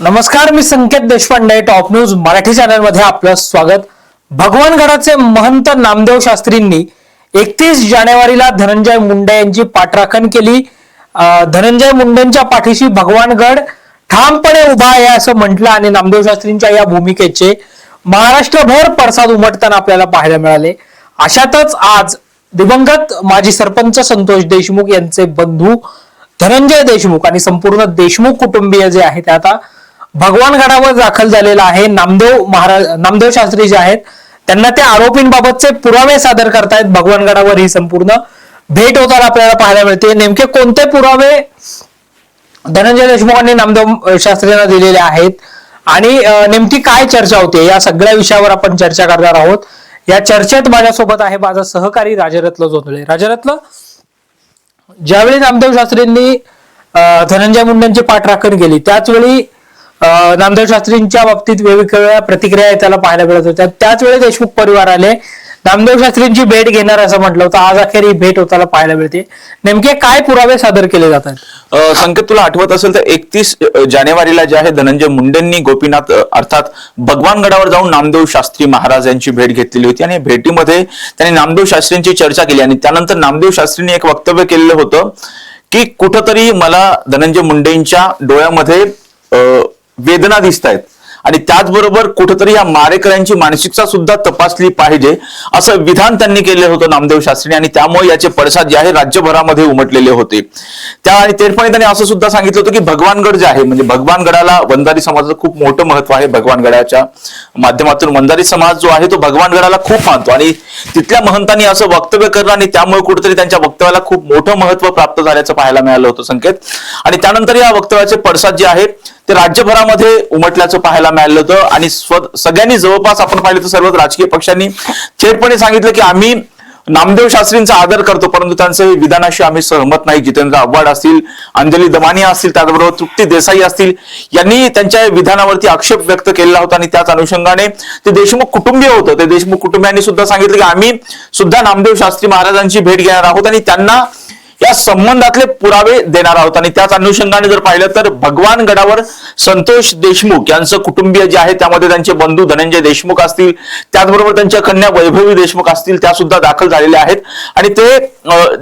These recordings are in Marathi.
नमस्कार, मी Sanket Deshpande. Top news Marathi channel मध्ये आपलं स्वागत. भगवानगडाचे महंत नामदेव शास्त्रींनी 31 जानेवारीला धनंजय मुंडे यांची पाठराखण केली. धनंजय मुंडेंच्या पाठीशी भगवानगड ठामपणे उभा आहे असं म्हटलं आणि नामदेव शास्त्रींच्या या भूमिकेचे महाराष्ट्रभर पडसाद उमटताना आपल्याला पाहायला मिळाले. अशातच आज दिवंगत माजी सरपंच संतोष देशमुख यांचे बंधू धनंजय देशमुख आणि संपूर्ण देशमुख कुटुंबीय जे आहे ते आता भगवानगडावर दाखल झालेला आहे. नामदेव शास्त्री जे आहेत त्यांना त्या आरोपींबाबतचे पुरावे सादर करतायत. भगवानगडावर ही संपूर्ण भेट होताना आपल्याला पाहायला मिळते. नेमके कोणते पुरावे धनंजय देशमुखांनी नामदेव शास्त्रींना दिलेले आहेत आणि नेमकी काय चर्चा होते या सगळ्या विषयावर आपण चर्चा करणार आहोत. या चर्चेत माझ्यासोबत आहे माझा सहकारी राजरत्न जोंधळे. राजरत्न, ज्यावेळी नामदेव शास्त्रींनी धनंजय मुंडेंची पाठराखण केली त्याचवेळी नामदेव शास्त्रींच्या बाबतीत वेगवेगळ्या प्रतिक्रिया त्याला पाहायला मिळत होत्या. त्याच वेळी देशमुख परिवार आले, नामदेव शास्त्रींची भेट घेणार असं म्हटलं होतं. आज अखेर ही भेट होताना पाहायला मिळते. नेमके काय पुरावे सादर केले जातात? संकेत, तुला आठवत असेल तर 31 जानेवारीला जे आहे धनंजय मुंडेंनी गोपीनाथ अर्थात भगवानगडावर जाऊन नामदेव शास्त्री महाराज यांची भेट घेतलेली होती आणि भेटीमध्ये त्यांनी नामदेव शास्त्रींची चर्चा केली आणि त्यानंतर नामदेव शास्त्रींनी एक वक्तव्य केलेलं होतं की कुठंतरी मला धनंजय मुंडेंच्या डोळ्यामध्ये वेदना दिसत आहेत आणि त्याचबरोबर कुठेतरी या मारेकऱ्यांची मानसिकता सुद्धा तपासली पाहिजे असं विधान त्यांनी केलं होतं नामदेव शास्त्री आणि त्यामुळे याचे पडसाद जे आहे राज्यभरामध्ये उमटलेले होते. आणि तेरपणे त्यांनी असं सुद्धा सांगितलं होतं की भगवानगड जे आहे म्हणजे भगवानगडाला वंजारी समाजाचं खूप मोठं महत्व आहे. भगवानगडाच्या माध्यमातून वंजारी समाज जो आहे तो भगवानगडाला खूप मानतो आणि तिथल्या महंतांनी असं वक्तव्य करणं आणि त्यामुळे कुठेतरी त्यांच्या वक्तव्याला खूप मोठं महत्व प्राप्त झाल्याचं पाहायला मिळालं होतं संकेत. आणि त्यानंतर या वक्तव्याचे पडसाद जे आहे ते राज्यभरामध्ये उमटल्याचं पाहायला मिळालं होतं आणि सगळ्यांनी जवळपास आपण पाहिलं तर सर्वच राजकीय पक्षांनी थेटपणे सांगितलं की आम्ही नामदेव शास्त्रींचा आदर करतो परंतु त्यांचं विधानाशी आम्ही सहमत नाही. जितेंद्र आव्हाड असतील, अंजली दमानिया असतील, त्याचबरोबर तृप्ती देसाई असतील यांनी त्यांच्या विधानावरती आक्षेप व्यक्त केलेला होता आणि त्याच अनुषंगाने ते देशमुख कुटुंबीय होतं. ते देशमुख कुटुंबियांनी सुद्धा सांगितलं की आम्ही सुद्धा नामदेव शास्त्री महाराजांची भेट घेणार आहोत आणि त्यांना या संबंधातले पुरावे देणार आहोत. आणि त्याच अनुषंगाने जर पाहिलं तर भगवानगडावर संतोष देशमुख यांचं कुटुंबीय जे आहे त्यामध्ये त्यांचे बंधू धनंजय देशमुख असतील, त्याचबरोबर त्यांच्या कन्या वैभवी देशमुख असतील, त्या सुद्धा दाखल झालेल्या आहेत आणि ते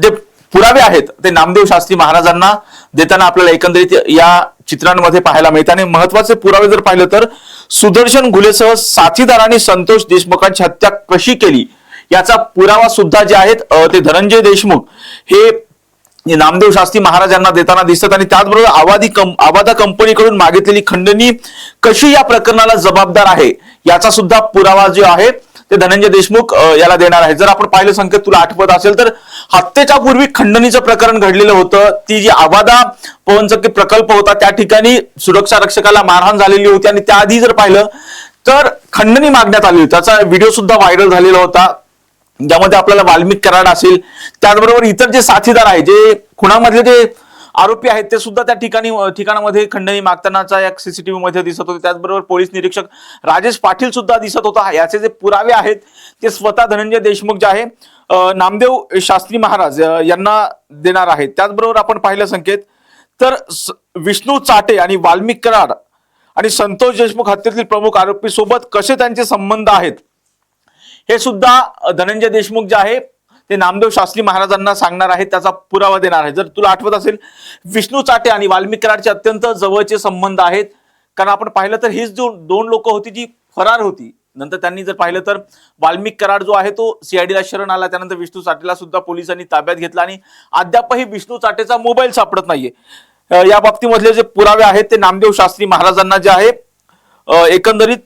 जे पुरावे आहेत ते नामदेव शास्त्री महाराजांना देताना आपल्याला एकंदरीत या चित्रांमध्ये पाहायला मिळतात. आणि महत्वाचे पुरावे जर पाहिलं तर सुदर्शन घुलेसह साथीदारांनी संतोष देशमुखांची हत्या कशी केली याचा पुरावा सुद्धा जे आहेत ते धनंजय देशमुख हे नामदेव शास्त्री महाराजांना देताना दिसतात. आणि त्याचबरोबर आवादा कंपनीकडून मागितलेली खंडणी कशी या प्रकरणाला जबाबदार आहे याचा सुद्धा पुरावा जो आहे ते धनंजय देशमुख याला देणार आहे. जर आपण पाहिलं संकेत, तुला आठवत असेल तर हत्येच्या पूर्वी खंडणीचं प्रकरण घडलेलं होतं. ती जी आवादा पवनचक्की प्रकल्प होता त्या ठिकाणी सुरक्षा रक्षकाला मारहाण झालेली होती आणि त्याआधी जर पाहिलं तर खंडणी मागण्यात आली होती. त्याचा व्हिडिओ सुद्धा व्हायरल झालेला होता ज्यामध्ये आपल्याला वाल्मिक कराड असेल, त्याचबरोबर इतर जे साथीदार आहे, जे खुनामधले जे आरोपी आहेत ते सुद्धा त्या ठिकाणामध्ये खंडणी मागतानाचा एक सीसीटीव्ही मध्ये दिसत होते. त्याचबरोबर पोलीस निरीक्षक राजेश पाटील सुद्धा दिसत होता. याचे जे पुरावे आहेत ते स्वतः धनंजय देशमुख जे आहे नामदेव शास्त्री महाराज यांना देणार आहेत. त्याचबरोबर आपण पाहिलं संकेत तर विष्णू चाटे आणि वाल्मिक कराड आणि संतोष देशमुख हत्येतील प्रमुख आरोपी सोबत कसे त्यांचे संबंध आहेत हे सुद्धा धनंजय देशमुख जे आहे ते नामदेव शास्त्री महाराजांना सांगणार आहेत, त्याचा पुरावा देणार आहे. जर तुला आठवत असेल विष्णू चाटे आणि वाल्मिक कराडचे अत्यंत जवळचे संबंध आहेत कारण आपण पाहिलं तर हीच दोन लोक होती जी फरार होती. नंतर त्यांनी जर पाहिलं तर वाल्मिक कराड जो आहे तो सीआयडीला शरण आला, त्यानंतर विष्णू चाटेला सुद्धा पोलिसांनी ताब्यात घेतला आणि अद्यापही विष्णू चाटेचा मोबाईल सापडत नाहीये. या बाबतीमधले जे पुरावे आहेत ते नामदेव शास्त्री महाराजांना जे आहे एकंदरीत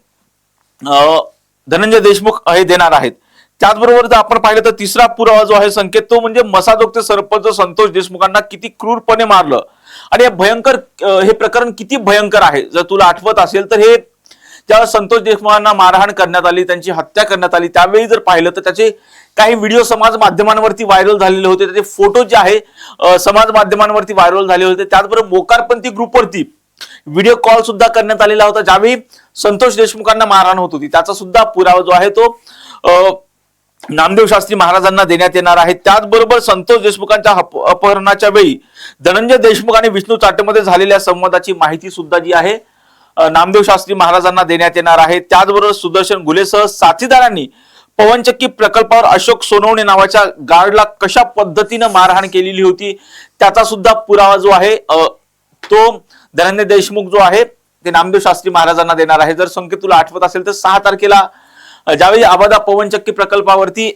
धनंजय देशमुख हे देणार आहेत. त्याचबरोबर जर आपण पाहिलं तर तिसरा पुरावा जो आहे संकेत तो म्हणजे मसाजोगचे सरपंच संतोष देशमुखांना किती क्रूरपणे मारलं आणि हे प्रकरण किती भयंकर आहे. जर तुला आठवत असेल तर हे ज्यावेळी संतोष देशमुखांना मारहाण करण्यात आली, त्यांची हत्या करण्यात आली, त्यावेळी जर पाहिलं तर त्याचे काही व्हिडिओ समाज माध्यमांवरती व्हायरल झालेले होते, त्याचे फोटो जे आहे समाज माध्यमांवरती व्हायरल झाले होते. त्याचबरोबर मोकारपंथी ग्रुपवरती व्हिडिओ कॉल सुद्धा करण्यात आलेला होता ज्यावेळी संतोष देशमुखांना मारहाण होत होती. त्याचा सुद्धा पुरावा जो आहे तो नामदेव शास्त्री महाराजांना देण्यात येणार आहे. त्याचबरोबर संतोष देशमुखांच्या अपहरणाच्या वेळी धनंजय देशमुख आणि विष्णू चाटेमध्ये झालेल्या संवादाची माहिती सुद्धा जी आहे नामदेव शास्त्री महाराजांना देण्यात येणार आहे. त्याचबरोबर सुदर्शन घुलेसह साथीदारांनी पवनचक्की प्रकल्पावर अशोक सोनवणे नावाच्या गार्डला कशा पद्धतीनं मारहाण केलेली होती त्याचा सुद्धा पुरावा जो आहे तो धनंजय देशमुख जो आहे ते नामदेव शास्त्री महाराजांना देणार आहे. जर संकेत तुला आठवत असेल तर 6 तारखेला ज्यावेळी आबादा पवनचक्की प्रकल्पावरती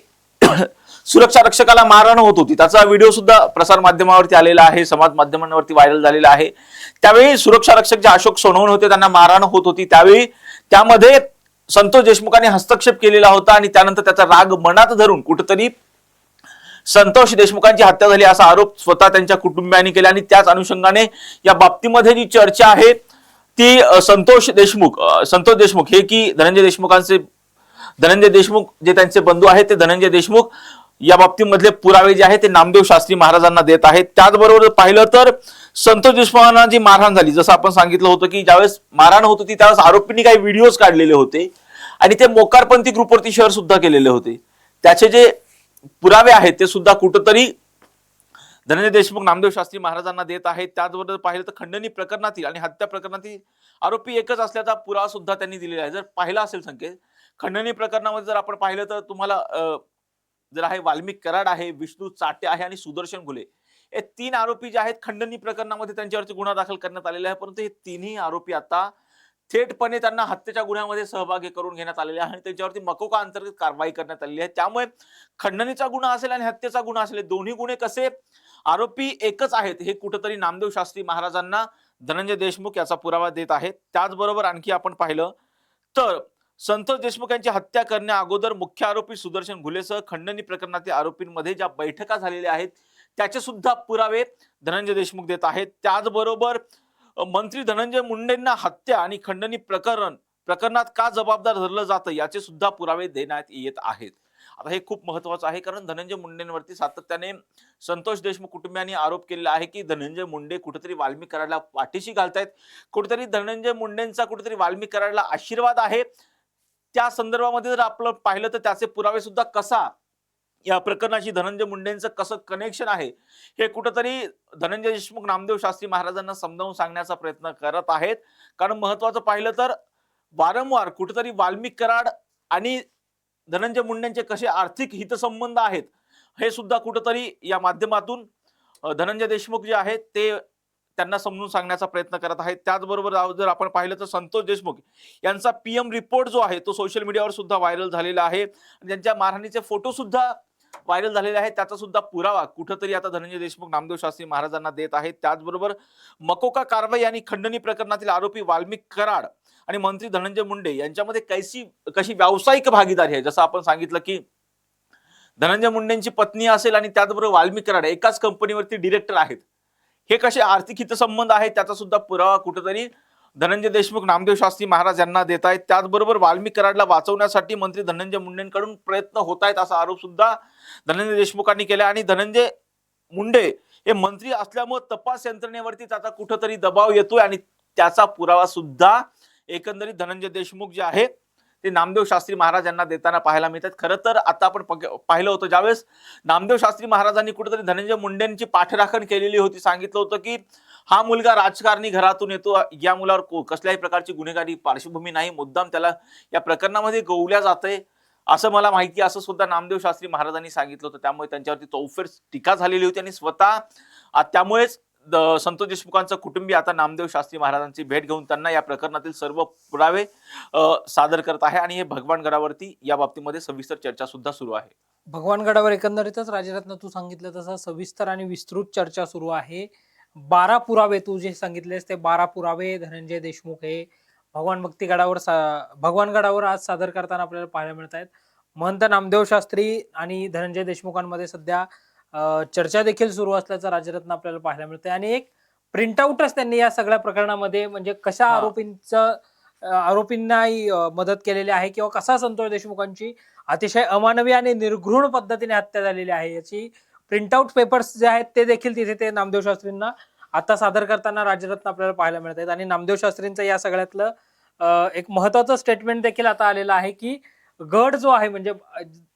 सुरक्षा रक्षकाला मारहाण होत होती त्याचा व्हिडिओ सुद्धा प्रसार माध्यमावरती आलेला आहे, समाज माध्यमांवरती व्हायरल झालेला आहे. त्यावेळी सुरक्षा रक्षक जे अशोक सोनवणे होते त्यांना मारहाण होत होती त्यावेळी त्यामध्ये संतोष देशमुखांनी हस्तक्षेप केलेला होता आणि त्यानंतर त्याचा राग मनात धरून कुठेतरी संतोष देशमुखांची हत्या झाली असा आरोप स्वतः त्यांच्या कुटुंबियांनी केला आणि त्याच अनुषंगाने या बाबतीमध्ये जी चर्चा आहे ती संतोष देशमुख हे की धनंजय देशमुख जे त्यांचे बंधू आहेत ते धनंजय देशमुख या बाबतीमधले पुरावे जे आहेत ते नामदेव शास्त्री महाराजांना देत आहेत. त्याचबरोबर पाहिलं तर संतोष देशमुखांना जी मारहाण झाली जसं आपण सांगितलं होतं की ज्यावेळेस मारहाण होत होती त्यावेळेस आरोपींनी काही व्हिडिओज काढलेले होते आणि ते मोकारपंथी ग्रुपवरती शेअर सुद्धा केलेले होते. त्याचे जे पुरावे आहेत ते सुद्धा कुठंतरी धनंजय देशमुख नामदेव शास्त्री महाराजांना देत आहेत. त्याचबरोबर पाहिलं तर खंडणी प्रकरणातील आणि हत्या प्रकरणातील आरोपी एकच असल्याचा पुरावा सुद्धा त्यांनी दिलेला आहे. जर पाहिला असेल संकेत खंडणी प्रकरणामध्ये जर आपण पाहिलं तर तुम्हाला जर आहे वाल्मिक कराड आहे, विष्णू चाटे आहे आणि सुदर्शन घुले हे 3 आरोपी जे आहेत खंडणी प्रकरणामध्ये त्यांच्यावरती गुन्हा दाखल करण्यात आलेला आहे. परंतु हे तिन्ही आरोपी आता थेटपणे त्यांना हत्येच्या गुन्ह्यामध्ये सहभागी करून घेण्यात आलेले आहे आणि त्यांच्यावरती मकोका अंतर्गत कारवाई करण्यात आलेली आहे. त्यामुळे खंडणीचा गुन्हा असेल आणि हत्येचा गुन्हा असेल दोन्ही गुन्हे कसे आरोपी एकच आहेत हे कुठेतरी नामदेव शास्त्री महाराजांना धनंजय देशमुख याचा पुरावा देत आहेत. त्याचबरोबर आणखी आपण पाहिलं तर संतोष देशमुख यांची हत्या करण्या अगोदर मुख्य आरोपी सुदर्शन घुलेसह खंडणी प्रकरणातील आरोपींमध्ये ज्या बैठका झालेल्या आहेत त्याचे सुद्धा पुरावे धनंजय देशमुख देत आहेत. त्याचबरोबर मंत्री धनंजय मुंडेंना हत्या आणि खंडणी प्रकरणात का जबाबदार धरलं जातं याचे सुद्धा पुरावे देण्यात येत आहेत. आता हे खूप महत्वाचं आहे कारण धनंजय मुंडेंवरती सातत्याने संतोष देशमुख कुटुंबियांनी आरोप केलेला आहे की धनंजय मुंडे कुठेतरी वाल्मिक कराडला पाठीशी घालतायत, कुठेतरी धनंजय मुंडेंचा कुठेतरी वाल्मिक कराडला आशीर्वाद आहे. त्या संदर्भामध्ये जर आपण पाहिलं तर त्याचे पुरावे सुद्धा कसा या प्रकरणाशी धनंजय मुंडेंचं कसं कनेक्शन आहे हे कुठेतरी धनंजय देशमुख नामदेव शास्त्री महाराजांना समजावून सांगण्याचा प्रयत्न करत आहेत. कारण महत्वाचं पाहिलं तर वारंवार कुठेतरी वाल्मिक कराड आणि धनंजय मुंडेंचे कसे आर्थिक हितसंबंध आहेत हे सुद्धा कुठेतरी या माध्यमातून धनंजय देशमुख जे आहेत ते त्यांना समजून सांगण्याचा प्रयत्न करत आहेत. त्याचबरोबर जर आपण पाहिलं तर संतोष देशमुख यांचा पीएम रिपोर्ट जो आहे तो सोशल मीडियावर सुद्धा व्हायरल झालेला आहे. त्यांच्या मारहाणीचे फोटो सुद्धा व्हायरल झालेले आहेत त्याचा सुद्धा पुरावा कुठेतरी आता धनंजय देशमुख नामदेव शास्त्री महाराजांना देत आहेत. त्याचबरोबर मकोका कारवाई आणि खंडणी प्रकरणातील आरोपी वाल्मिक कराड आणि मंत्री धनंजय मुंडे यांच्यामध्ये कशी व्यावसायिक भागीदारी आहे. जसं आपण सांगितलं की धनंजय मुंडेंची पत्नी असेल आणि त्याचबरोबर वाल्मिक कराड एकाच कंपनीवरती डिरेक्टर आहेत. हे कसे आर्थिक हितसंबंध आहेत त्याचा सुद्धा पुरावा कुठेतरी धनंजय देशमुख नामदेव शास्त्री महाराज यांना देत आहेत. त्याचबरोबर वाल्मिक कराडला वाचवण्यासाठी मंत्री धनंजय मुंडेंकडून प्रयत्न होत आहेत असा आरोप सुद्धा धनंजय देशमुखांनी केला आणि धनंजय मुंडे हे मंत्री असल्यामुळे तपास यंत्रणेवरती त्याचा कुठेतरी दबाव येतोय आणि त्याचा पुरावा सुद्धा एकंदरीत धनंजय देशमुख जे आहे ते नामदेव शास्त्री महाराज यांना देताना पाहायला मिळतात. खरं तर आता आपण पाहिलं होतं ज्यावेळेस नामदेव शास्त्री महाराजांनी कुठेतरी धनंजय मुंडेंची पाठराखण केलेली होती, सांगितलं होतं की हा मुलगा राजकारणी घरातून येतो, या मुलावर कसल्याही प्रकारची गुन्हेगारी पार्श्वभूमी नाही, मुद्दाम त्याला या प्रकरणामध्ये गवल्या जाते असं मला माहिती, असं सुद्धा नामदेव शास्त्री महाराजांनी सांगितलं होतं. त्यामुळे त्यांच्यावरती चौफेर टीका झालेली होती आणि स्वतः त्यामुळेच संतोष देशमुखांचं कुटुंबीय आता नामदेव शास्त्री महाराजांची भेट घेऊन त्यांना या प्रकरणातील सर्व पुरावे सादर करत आहे आणि हे भगवानगडावरती या बाबतीमध्ये सविस्तर चर्चा सुद्धा सुरू आहे. भगवानगडावर एकंदरीतच राजरत्न तू सांगितलं तसं सविस्तर आणि विस्तृत चर्चा सुरू आहे. 12 पुरावे तू जे सांगितलेस ते 12 पुरावे धनंजय देशमुख हे भगवानगडावर आज सादर करताना आपल्याला पाहायला मिळत आहेत. महंत नामदेव शास्त्री आणि धनंजय देशमुखांमध्ये सध्या चर्चा देखील सुरू असल्याचं राजरत्न आपल्याला पाहायला मिळतंय आणि एक प्रिंटआउटच त्यांनी या सगळ्या प्रकरणामध्ये म्हणजे कशा आरोपींना मदत केलेली आहे किंवा कसा संतोष देशमुखांची अतिशय अमानवी आणि निर्घृण पद्धतीने हत्या झालेली आहे याची प्रिंटआउट पेपर्स जे आहेत ते देखील तिथे ते नामदेव शास्त्रींना आता सादर करताना राजरत्न आपल्याला पाहायला मिळत आहेत. आणि नामदेव शास्त्रींचं या सगळ्यातलं एक महत्वाचं स्टेटमेंट देखील आता आलेलं आहे की गड जो आहे म्हणजे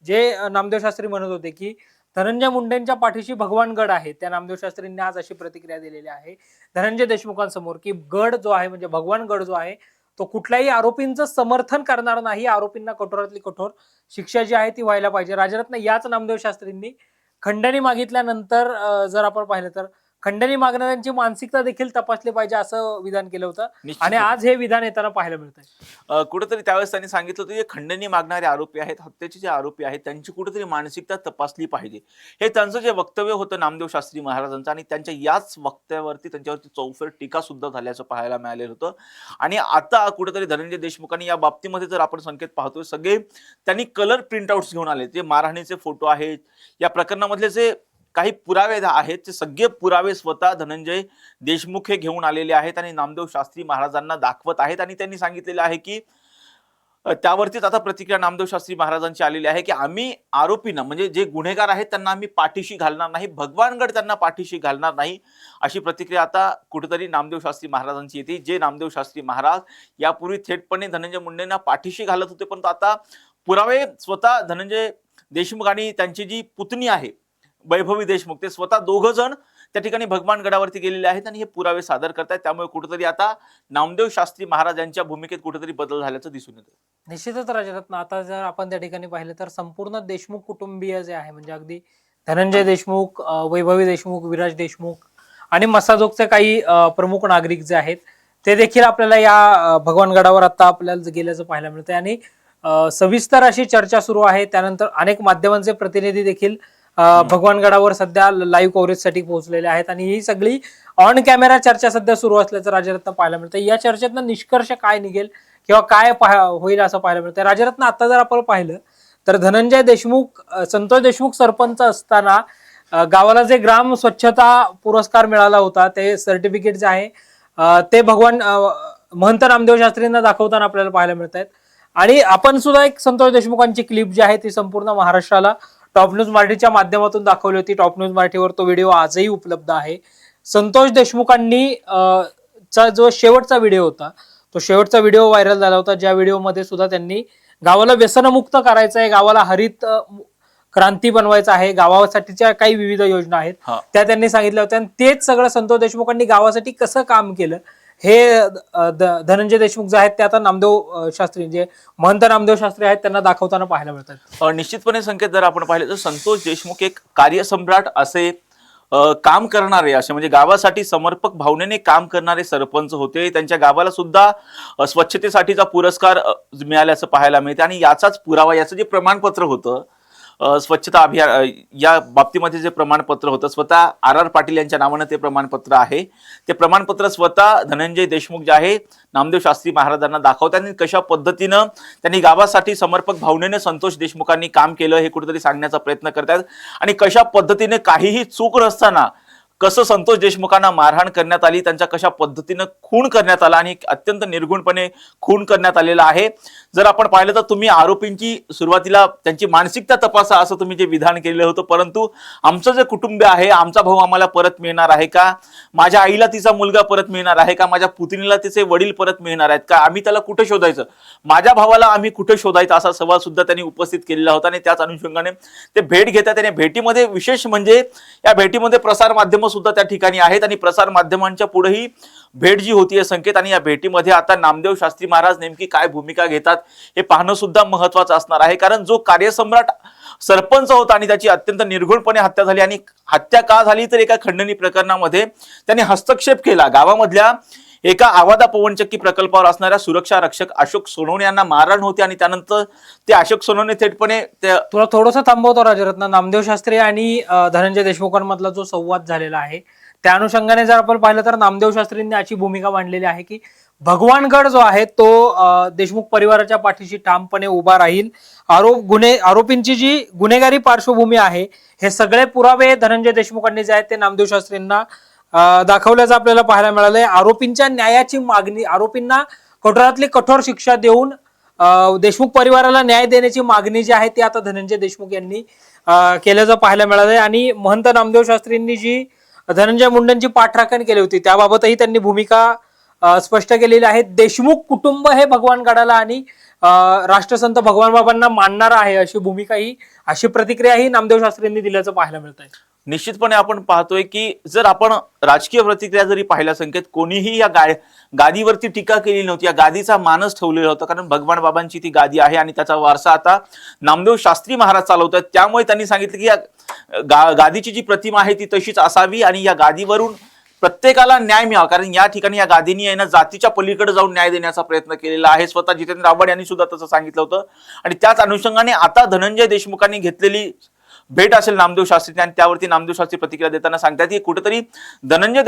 जे नामदेव शास्त्री म्हणत होते की धनंजय मुंडेंच्या पाठीशी भगवान गड आहे, त्या नामदेव शास्त्रींनी आज अशी प्रतिक्रिया दिलेली आहे धनंजय देशमुखांसमोर की गड जो आहे म्हणजे भगवान गड जो आहे तो कुठल्याही आरोपींचं समर्थन करणार नाही, आरोपींना कठोरातली कठोर शिक्षा जी आहे ती व्हायला पाहिजे. राजरत्न याच नामदेव शास्त्रींनी खंडणी मागितल्यानंतर जर आपण पाहिलं तर खंडणी मागणाऱ्यांची मानसिकता देखील तपासली पाहिजे असं विधान केलं होतं आणि आज हे विधान येताना पाहायला मिळतंय. कुठेतरी त्यावेळेस त्यांनी सांगितलं होतं जे खंडणी मागणारे आरोपी आहेत, हत्येचे जे आरोपी आहेत, त्यांची कुठेतरी मानसिकता तपासली पाहिजे. हे त्यांचं जे वक्तव्य होतं नामदेव शास्त्री महाराजांचं आणि त्यांच्या याच वक्तव्यावरती त्यांच्यावरती चौफेर टीका सुद्धा झाल्याचं पाहायला मिळालेलं होतं. आणि आता कुठेतरी धनंजय देशमुखांनी या बाबतीमध्ये जर आपण संकेत पाहतोय, सगळे त्यांनी कलर प्रिंटआउट्स घेऊन आले. जे मारहाणीचे फोटो आहेत, या प्रकरणामधले जे काही पुरावे आहेत ते सगळे पुरावे स्वतः धनंजय देशमुख हे घेऊन आलेले आहेत आणि नामदेव शास्त्री महाराजांना दाखवत आहेत. आणि त्यांनी सांगितलेलं आहे की त्यावरतीच आता प्रतिक्रिया नामदेव शास्त्री महाराजांची आलेली आहे की आम्ही आरोपींना म्हणजे जे गुन्हेगार आहेत त्यांना आम्ही पाठीशी घालणार नाही, भगवानगड त्यांना पाठीशी घालणार नाही, अशी प्रतिक्रिया आता कुठेतरी नामदेव शास्त्री महाराजांची येते. जे नामदेव शास्त्री महाराज यापूर्वी थेटपणे धनंजय मुंडेंना पाठीशी घालत होते, परंतु आता पुरावे स्वतः धनंजय देशमुख आणि त्यांची जी पुतणी आहे वैभवी देशमुख ते स्वतः दोघं जण त्या ठिकाणी भगवान गडावरती गेलेले आहेत आणि हे पुरावे सादर करतायत. त्यामुळे कुठेतरी आता नामदेव शास्त्री महाराज यांच्या भूमिकेत कुठेतरी बदल झाल्याचं दिसून येतं. निश्चितच राजरत्न आता जर आपण त्या ठिकाणी पाहिलं तर संपूर्ण देशमुख कुटुंबीय जे आहे म्हणजे अगदी धनंजय देशमुख, वैभवी देशमुख, विराज देशमुख आणि मसाजोगचे काही प्रमुख नागरिक जे आहेत ते देखील आपल्याला या भगवान गडावर आता आपल्याला गेल्याचं पाहायला मिळतंय आणि सविस्तर अशी चर्चा सुरू आहे. त्यानंतर अनेक माध्यमांचे प्रतिनिधी देखील भगवान गडावर सध्या लाईव्ह कव्हरेजसाठी पोहोचलेले आहेत आणि ही सगळी ऑन कॅमेरा चर्चा सध्या सुरू असल्याचं राजरत्न पाहायला मिळतं. या चर्चेतनं निष्कर्ष काय निघेल किंवा काय होईल असं पाहायला मिळतं. राजरत्न आता जर आपण पाहिलं तर धनंजय देशमुख, संतोष देशमुख सरपंच असताना गावाला जे ग्राम स्वच्छता पुरस्कार मिळाला होता ते सर्टिफिकेट जे आहे ते भगवान महंत नामदेव शास्त्रींना दाखवताना आपल्याला पाहायला मिळत आहेत. आणि आपण सुद्धा एक संतोष देशमुखांची क्लिप जी आहे ती संपूर्ण महाराष्ट्राला टॉप न्यूज मराठीच्या माध्यमातून दाखवली होती. टॉप न्यूज मराठीवर तो व्हिडिओ आजही उपलब्ध आहे. संतोष देशमुखांनी जो शेवटचा व्हिडिओ होता तो शेवटचा व्हिडिओ व्हायरल झाला होता, ज्या व्हिडिओमध्ये सुद्धा त्यांनी गावाला व्यसनमुक्त करायचं आहे, गावाला हरित क्रांती बनवायचं आहे, गावासाठीच्या काही विविध योजना आहेत त्या त्यांनी सांगितल्या होत्या. आणि तेच सगळं संतोष देशमुखांनी गावासाठी कसं काम केलं हे धनंजय देशमुख जे आहेत ते आता नामदेव शास्त्री जे महंत नामदेव शास्त्री आहेत त्यांना दाखवताना पाहायला मिळतात. निश्चितपणे संकेत जर आपण पाहिले तर संतोष देशमुख एक कार्यसम्राट असे काम करणारे, असे म्हणजे गावासाठी समर्पक भावनेने काम करणारे सरपंच होते. त्यांच्या गावाला सुद्धा स्वच्छतेसाठीचा पुरस्कार मिळाल्याचं पाहायला मिळते आणि याचाच पुरावा, याचं जे प्रमाणपत्र होतं स्वच्छता अभियान या बाबतीमध्ये जे प्रमाणपत्र होतं स्वतः RR पाटील यांच्या नावानं ते प्रमाणपत्र आहे. ते प्रमाणपत्र स्वतः धनंजय देशमुख जे आहे नामदेव शास्त्री महाराजांना दाखवतात आणि कशा पद्धतीनं त्यांनी गावासाठी समर्पक भावनेने संतोष देशमुखांनी काम केलं हे कुठेतरी सांगण्याचा प्रयत्न करतात. आणि कशा पद्धतीने काहीही चूक नसताना कसं संतोष देशमुखांना मारहाण करण्यात आली, त्यांच्या कशा पद्धतीनं खून करण्यात आला आणि अत्यंत निर्गुणपणे खून करण्यात आलेला आहे. जर आपण पाहिलं तर तुम्ही आरोपींची सुरुवातीला त्यांची मानसिकता तपासा असं तुम्ही जे विधान केलेलं होतं, परंतु आमचं जे कुटुंब आहे, आमचा भाऊ आम्हाला परत मिळणार आहे का, माझ्या आईला तिचा मुलगा परत मिळणार आहे का, माझ्या पुतणीला तिचे वडील परत मिळणार आहेत का, आम्ही त्याला कुठे शोधायचं, माझ्या भावाला आम्ही कुठे शोधायचं, असा सवाल सुद्धा त्यांनी उपस्थित केलेला होता. आणि त्याच अनुषंगाने ते भेट घेतात. त्याने भेटीमध्ये विशेष म्हणजे या भेटीमध्ये प्रसार माध्यम सुद्धा त्या ठिकाणी आहेत आणि प्रसार माध्यमांच्या पुढेही भेट जी होती संकेत. आणि या भेटीमध्ये आता नामदेव शास्त्री महाराज नेमकी काय भूमिका घेतात हे पाहणं सुद्धा महत्वाचं असणार आहे. कारण जो कार्यसम्राट सरपंच होता आणि त्याची अत्यंत निर्गुणपणे हत्या झाली आणि हत्या का झाली तर एका खंडणी प्रकरणामध्ये त्यांनी हस्तक्षेप केला. गावामधल्या एका आवादा पवनचक्की प्रकल्पावर असणाऱ्या सुरक्षा रक्षक अशोक सोनवणे यांना मारहाण होते आणि त्यानंतर ते अशोक सोनवणे थेटपणे तुला थोडंसं थांबवतो राजरत्न. नामदेव शास्त्री आणि धनंजय देशमुखांमधला जो संवाद झालेला आहे त्या अनुषंगाने जर आपण पाहिलं तर नामदेव शास्त्रींनी अशी भूमिका मांडलेली आहे की भगवानगड जो आहे तो देशमुख परिवाराच्या पाठीशी ठामपणे उभा राहील. आरोपींची जी गुन्हेगारी पार्श्वभूमी आहे हे सगळे पुरावे धनंजय देशमुखांनी जे आहेत ते नामदेव शास्त्रींना दाखवल्याचं आपल्याला पाहायला मिळालंय. आरोपींच्या न्यायाची मागणी, आरोपींना कठोरातली कठोर शिक्षा देऊन देशमुख परिवाराला न्याय देण्याची मागणी जी आहे ती आता धनंजय देशमुख यांनी केल्याचं पाहायला मिळालंय. आणि महंत नामदेव शास्त्रींनी जी धनंजय मुंडेंची पाठराखण केली होती त्याबाबतही त्यांनी भूमिका स्पष्ट केलेली आहे. देशमुख कुटुंब हे भगवान गडाला आणि राष्ट्रसंत भगवान बाबांना मानणार आहे अशी भूमिकाही अशी प्रतिक्रियाही नामदेव शास्त्रींनी दिल्याचं पाहायला मिळत आहे. निश्चितपणे आपण पाहतोय की जर आपण राजकीय प्रतिक्रिया जरी पाहिल्या संकेत कोणीही या गादीवरती टीका केली नव्हती, या गादीचा मानच ठेवलेला होता, कारण भगवान बाबांची ती गादी आहे आणि त्याचा वारसा आता नामदेव शास्त्री महाराज चालवतात. त्यामुळे त्यांनी सांगितलं की या गादीची जी प्रतिमा आहे ती तशीच असावी आणि या गादीवरून प्रत्येकाला न्याय मिळावा, कारण या ठिकाणी या गादीनी आहे ना जातीच्या पलीकडे जाऊन न्याय देण्याचा प्रयत्न केलेला आहे. स्वतः जितेंद्र आव्हाड यांनी सुद्धा तसं सांगितलं होतं आणि त्याच अनुषंगाने आता धनंजय देशमुखांनी घेतलेली भेट असेल नामदेव शास्त्री आणि त्यावरती नामदेव शास्त्री प्रतिक्रिया देताना सांगतात की कुठेतरी धनंजय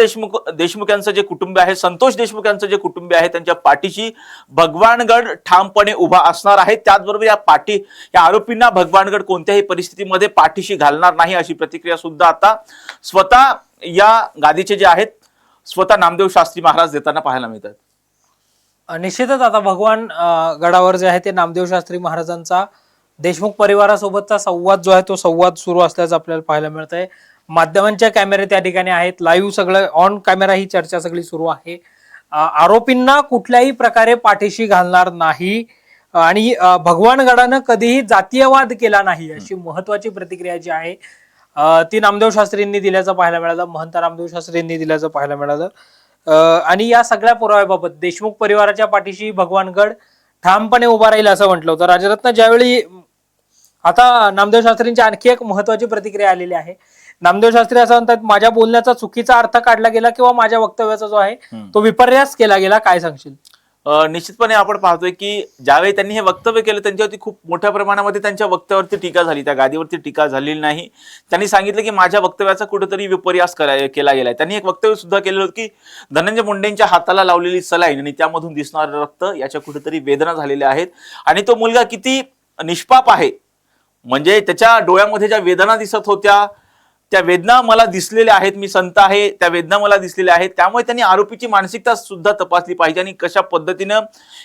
देशमुख यांचं जे कुटुंब आहे, संतोष देशमुख यांचं जे कुटुंब आहे, त्यांच्या पाठीशी भगवानगड ठामपणे उभा असणार आहे. त्याचबरोबर या आरोपींना भगवानगड कोणत्याही परिस्थितीमध्ये पाठीशी घालणार नाही अशी प्रतिक्रिया सुद्धा आता स्वतः या गादीचे जे आहेत स्वतः नामदेव शास्त्री महाराज देताना पाहायला मिळतात. निश्चितच आता भगवान गडावर जे आहे ते नामदेव शास्त्री महाराजांचा देशमुख परिवारासोबतचा संवाद जो आहे तो संवाद सुरू असल्याचं आपल्याला पाहायला मिळत आहे. माध्यमांच्या कॅमेरे त्या ठिकाणी आहेत, लाईव्ह सगळं ऑन कॅमेरा ही चर्चा सगळी सुरू आहे. आरोपींना कुठल्याही प्रकारे पाठीशी घालणार नाही आणि भगवान गडानं कधीही जातीयवाद केला नाही अशी महत्वाची प्रतिक्रिया जी आहे ती नामदेव शास्त्रींनी दिल्याचं पाहायला मिळालं, महंत नामदेव शास्त्रींनी दिल्याचं पाहायला मिळालं. आणि या सगळ्या पुराव्याबाबत देशमुख परिवाराच्या पाठीशी भगवानगड ठामपणे उभा राहील असं म्हटलं होतं. राजरत्न, ज्यावेळी आता नामदेव शास्त्रींची आणखी एक महत्वाची प्रतिक्रिया आलेली आहे. नामदेव शास्त्री असं म्हणतात, माझ्या बोलण्याचा चुकीचा अर्थ काढला गेला किंवा माझ्या वक्तव्याचा जो आहे तो विपर्यास केला गेला, काय सांगशील? निश्चितपणे आपण पाहतोय की ज्यावेळी त्यांनी हे वक्तव्य केलं त्यांच्यावरती खूप मोठ्या प्रमाणामध्ये त्यांच्या वक्तव्यावरती टीका झाली, त्या गादीवरती टीका झालेली नाही. त्यांनी सांगितलं की माझ्या वक्तव्याचा कुठेतरी विपर्यास केला गेलाय. त्यांनी एक वक्तव्य सुद्धा केलेलं होतं की धनंजय मुंडेंच्या हाताला लावलेली सलाईन आणि त्यामधून दिसणारं रक्त याच्या कुठेतरी वेदना झालेल्या आहेत आणि तो मुलगा किती निष्पाप आहे, म्हणजे त्याच्या डोळ्यामध्ये ज्या वेदना दिसत होत्या त्या वेदना मला दिसलेल्या आहेत, मी संत आहे, त्या वेदना मला दिसलेल्या आहेत. त्यामुळे त्यांनी आरोपीची मानसिकता सुद्धा तपासली पाहिजे आणि कशा पद्धतीनं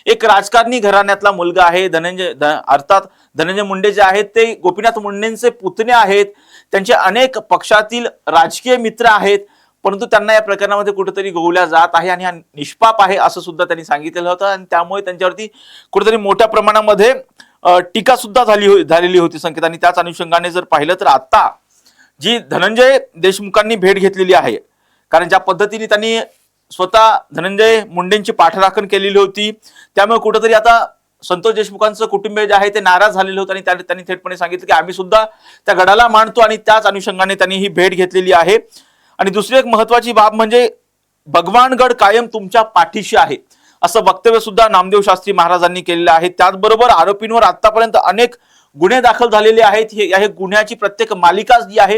एक राजकारणी घराण्यातला मुलगा आहे अर्थात धनंजय मुंडे जे आहेत ते गोपीनाथ मुंडेंचे पुतणे आहेत, त्यांचे अनेक पक्षातील राजकीय मित्र आहेत, परंतु त्यांना या प्रकरणामध्ये कुठेतरी गोवल्या जात आहे आणि हा निष्पाप आहे असं सुद्धा त्यांनी सांगितलेलं होतं आणि त्यामुळे त्यांच्यावरती कुठेतरी मोठ्या प्रमाणामध्ये टीका सुद्धा झालेली होती संकेत. आणि त्याच अनुषंगाने जर पाहिलं तर आता जी धनंजय देशमुखांनी भेट घेतलेली आहे, कारण ज्या पद्धतीने त्यांनी स्वतः धनंजय मुंडेंची पाठराखण केलेली होती त्यामुळे कुठेतरी आता संतोष देशमुखांचं कुटुंबीय जे आहे ते नाराज झालेले होते आणि त्यांनी थेटपणे सांगितलं की आम्ही सुद्धा त्या गडाला मानतो आणि त्याच अनुषंगाने त्यांनी ही भेट घेतलेली आहे. आणि दुसरी एक महत्वाची बाब म्हणजे भगवानगड कायम तुमच्या पाठीशी आहे असं वक्तव्य सुद्धा नामदेव शास्त्री महाराजांनी केलेलं आहे. त्याचबरोबर आरोपींवर आतापर्यंत अनेक गुन्हे दाखल झालेले आहेत. या गुन्ह्याची प्रत्येक मालिका जी आहे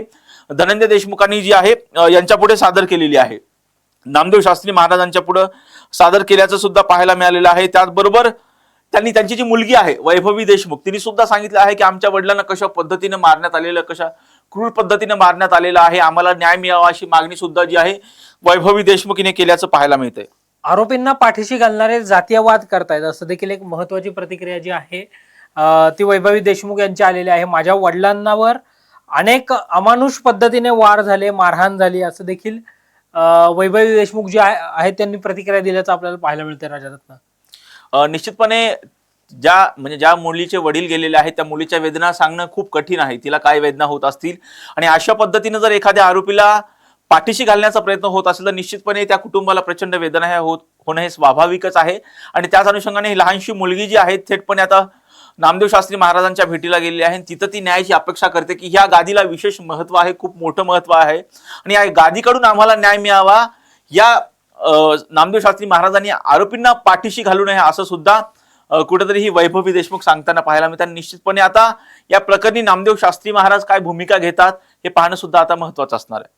धनंजय देशमुखांनी जी आहे यांच्या पुढे सादर केलेली आहे, नामदेव शास्त्री महाराजांच्या पुढे सादर केल्याचं सुद्धा पाहायला मिळालेलं आहे. त्याचबरोबर त्यांची जी मुलगी आहे वैभवी देशमुख तिने सुद्धा सांगितलं आहे की आमच्या वडिलांना कशा पद्धतीने मारण्यात आलेलं, कशा क्रूर पद्धतीने मारण्यात आलेलं आहे, आम्हाला न्याय मिळावा अशी मागणी सुद्धा जी आहे वैभवी देशमुख हिने केल्याचं पाहायला मिळतंय. आरोपींना पाठीशी घालणारे जातीयवाद करतायत असं देखील एक महत्वाची प्रतिक्रिया जी आहे ती वैभवी देशमुख यांची आलेली आहे. माझ्या वडिलांवर अनेक अमानुष पद्धतीने वार झाले, मारहाण झाली असं देखील वैभवी देशमुख जे आहेत त्यांनी प्रतिक्रिया दिल्याचं आपल्याला पाहायला मिळते. राजरत्न, निश्चितपणे ज्या मुलीचे वडील गेलेले आहेत त्या मुलीच्या वेदना सांगणं खूप कठीण आहे, तिला काय वेदना होत असतील आणि अशा पद्धतीने जर एखाद्या आरोपीला पाठीशी घालण्याचा प्रयत्न होत असेल तर निश्चितपणे त्या कुटुंबाला प्रचंड वेदना होणं हे स्वाभाविकच आहे. आणि त्याच अनुषंगाने ही लहानशी मुलगी जी आहे थेटपणे आता नामदेव शास्त्री महाराजांच्या भेटीला गेलेली आहे, तिथं ती न्यायाची अपेक्षा करते की ह्या गादीला विशेष महत्व आहे, खूप मोठं महत्व आहे आणि या गादीकडून आम्हाला न्याय मिळावा. या नामदेव शास्त्री महाराजांनी आरोपींना पाठीशी घालू नये असं सुद्धा कुठेतरी ही वैभवी देशमुख सांगताना पाहायला मिळतात. निश्चितपणे आता या प्रकरणी नामदेव शास्त्री महाराज काय भूमिका घेतात हे पाहणं सुद्धा आता महत्वाचं असणार आहे.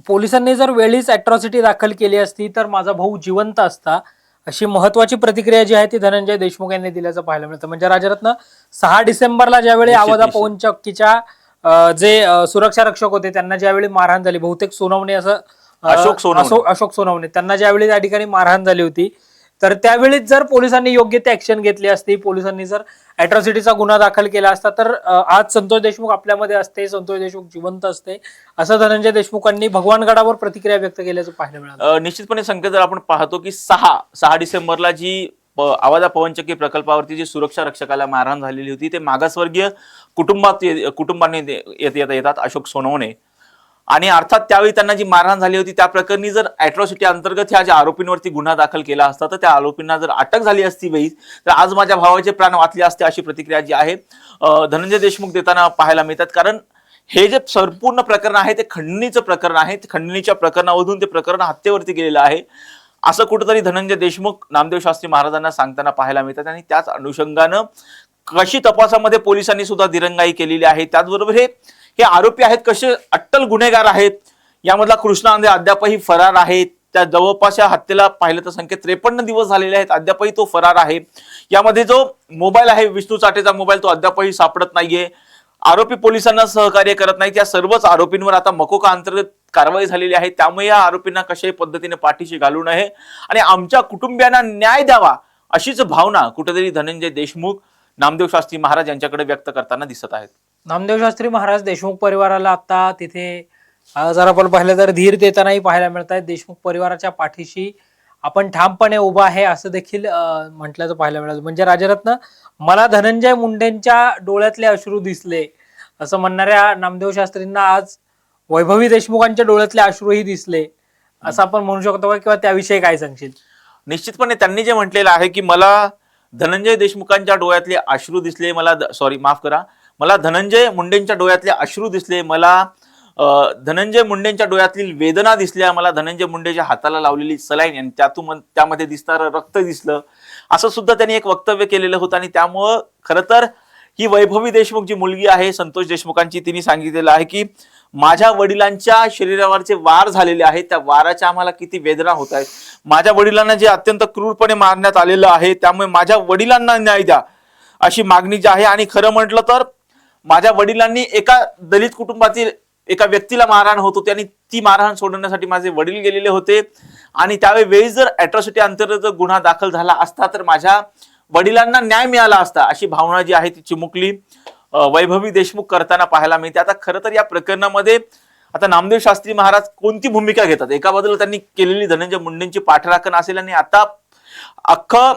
पोलिसांनी जर वेळीच अॅट्रॉसिटी दाखल केली असती तर माझा भाऊ जिवंत असता अशी महत्वाची प्रतिक्रिया जी आहे ती धनंजय देशमुख यांनी दिल्याचं पाहायला मिळतं. म्हणजे राजरत्न, 6 डिसेंबरला ज्यावेळी आवाजा पवन चक्कीच्या जे सुरक्षा रक्षक होते त्यांना ज्यावेळी मारहाण झाली, बहुतेक सोनवणे असं अशोक सोनवणे त्यांना ज्यावेळी त्या ठिकाणी मारहाण झाली होती तर त्यावेळीच जर पोलिसांनी योग्य ते ऍक्शन घेतली असती, पोलिसांनी जर अॅट्रॉसिटीचा गुन्हा दाखल केला असता तर आज संतोष देशमुख आपल्यामध्ये असते, संतोष देशमुख जिवंत असते असं धनंजय देशमुखांनी भगवानगडावर प्रतिक्रिया व्यक्त केल्याचं पाहायला मिळालं. निश्चितपणे संकेत जर आपण पाहतो की 6 डिसेंबरला जी आवाजा पवनचक्की प्रकल्पावरती जी सुरक्षा रक्षकाला मारहाण झालेली होती ते मागासवर्गीय कुटुंबांनी येतात अशोक सोनवणे. आणि अर्थात त्यावेळी त्यांना जी मारहाण झाली होती त्या प्रकरणी जर अॅट्रॉसिटी अंतर्गत ह्या ज्या आरोपींवरती गुन्हा दाखल केला असता तर त्या आरोपींना जर अटक झाली असती वेळी तर आज माझ्या भावाचे प्राण वाचले असते, अशी प्रतिक्रिया जी आहे धनंजय देशमुख देताना पाहायला मिळतात. कारण हे जे संपूर्ण प्रकरण आहे ते खंडणीचं प्रकरण आहे. खंडणीच्या प्रकरणामधून ते प्रकरण हत्येवरती गेलेलं आहे असं कुठेतरी धनंजय देशमुख नामदेव शास्त्री महाराजांना सांगताना पाहायला मिळतात. आणि त्याच अनुषंगानं कशी तपासामध्ये पोलिसांनी सुद्धा दिरंगाई केलेली आहे, त्याचबरोबर हे आरोपी आहेत कसे अट्टल गुन्हेगार आहेत. यामधला कृष्णा आंधे अद्यापही फरार आहे. त्या जवळपास या हत्येला पाहिलं तर संख्येत 53 दिवस झालेले आहेत, अद्यापही तो फरार आहे. यामध्ये जो मोबाईल आहे विष्णू चाटेचा मोबाईल तो अद्यापही सापडत नाहीये. आरोपी पोलिसांना सहकार्य करत नाहीत. या सर्वच आरोपींवर आता मकोका अंतर्गत कारवाई झालेली आहे. त्यामुळे या आरोपींना कशाही पद्धतीने पाठीशी घालू नये आणि आमच्या कुटुंबियांना न्याय द्यावा अशीच भावना कुठेतरी धनंजय देशमुख नामदेव शास्त्री महाराज यांच्याकडे व्यक्त करताना दिसत आहेत. नामदेव शास्त्री महाराज देशमुख परिवाराला आता तिथे जर आपण पाहिलं तर धीर देतानाही पाहायला मिळत आहेत. देशमुख परिवाराच्या पाठीशी आपण ठामपणे उभा आहे असं देखील म्हटल्याचं पाहायला मिळालं. म्हणजे राजरत्न, मला धनंजय मुंडेंच्या डोळ्यातले अश्रू दिसले असं म्हणणाऱ्या नामदेव शास्त्रींना आज वैभवी देशमुखांच्या डोळ्यातले अश्रूही दिसले असं आपण म्हणू शकतो का, किंवा त्याविषयी काय सांगशील? निश्चितपणे त्यांनी जे म्हटलेलं आहे की मला धनंजय देशमुखांच्या डोळ्यातले अश्रू दिसले, मला धनंजय मुंडेंच्या डोळ्यातले अश्रू दिसले, मला धनंजय मुंडेंच्या डोळ्यातील वेदना दिसल्या, मला धनंजय मुंडेच्या हाताला लावलेली सलाईन आणि त्यामध्ये दिसणारं रक्त दिसलं असं सुद्धा त्यांनी एक वक्तव्य केलेलं होतं. आणि त्यामुळं खरं तर ही वैभवी देशमुख जी मुलगी आहे संतोष देशमुखांची, तिने सांगितलेलं आहे की माझ्या वडिलांच्या शरीरावरचे वार झालेले आहेत, त्या वाराच्या आम्हाला किती वेदना होत आहेत. माझ्या वडिलांना जे अत्यंत क्रूरपणे मारण्यात आलेलं आहे त्यामुळे माझ्या वडिलांना न्याय द्या अशी मागणी जी आहे. आणि खरं म्हटलं तर माझ्या वडिलांनी एका दलित कुटुंबातील एका व्यक्तीला मारहाण होत होती आणि ती मारहाण सोडवण्यासाठी माझे वडील गेलेले होते आणि त्यावेळी जर अॅट्रॉसिटी अंतर्गत गुन्हा दाखल झाला असता तर माझ्या वडिलांना न्याय मिळाला असता अशी भावना जी आहे ती चिमुकली वैभवी देशमुख करताना पाहायला मिळते. आता खरं तर या प्रकरणामध्ये आता नामदेव शास्त्री महाराज कोणती भूमिका घेतात? एका बाजूला त्यांनी केलेली धनंजय मुंडेंची पाठराखण असेल आणि आता अख्खं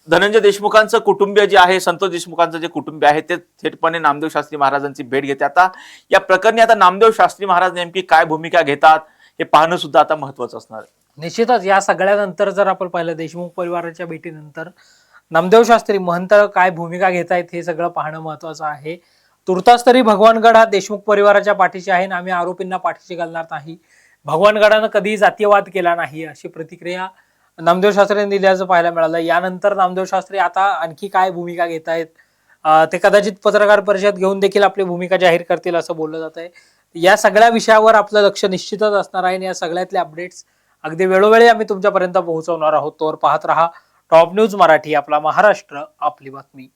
धनंजय देशमुखांचं कुटुंबीय जे आहे, संतोष देशमुखांचं जे कुटुंबीय आहे ते थेटपणे नामदेव शास्त्री महाराजांची भेट घेते. आता या प्रकरणी आता नामदेव शास्त्री महाराज नेमकी काय भूमिका घेतात हे पाहणं सुद्धा आता महत्वाचं असणार आहे. निश्चितच या सगळ्यानंतर जर आपण पाहिलं देशमुख परिवाराच्या भेटीनंतर नामदेव शास्त्री महंत काय भूमिका घेत आहेत हे सगळं पाहणं महत्वाचं आहे. तुर्तास तरी भगवानगड हा देशमुख परिवाराच्या पाठीशी आहे आणि आम्ही आरोपींना पाठीशी घालणार नाही. भगवानगडानं कधी जातीयवाद केला नाही अशी प्रतिक्रिया नामदेव शास्त्रींनी दिल्याचं पाहायला मिळालं. यानंतर नामदेव शास्त्री आता आणखी काय भूमिका घेत आहेत ते कदाचित पत्रकार परिषद घेऊन देखील आपली भूमिका जाहीर करतील असं बोललं जात आहे. या सगळ्या विषयावर आपलं लक्ष निश्चितच असणार आहे आणि या सगळ्यातले अपडेट्स अगदी वेळोवेळी आम्ही तुमच्यापर्यंत पोहोचवणार आहोत. तोवर पाहत रहा टॉप न्यूज मराठी, आपला महाराष्ट्र आपली बातमी.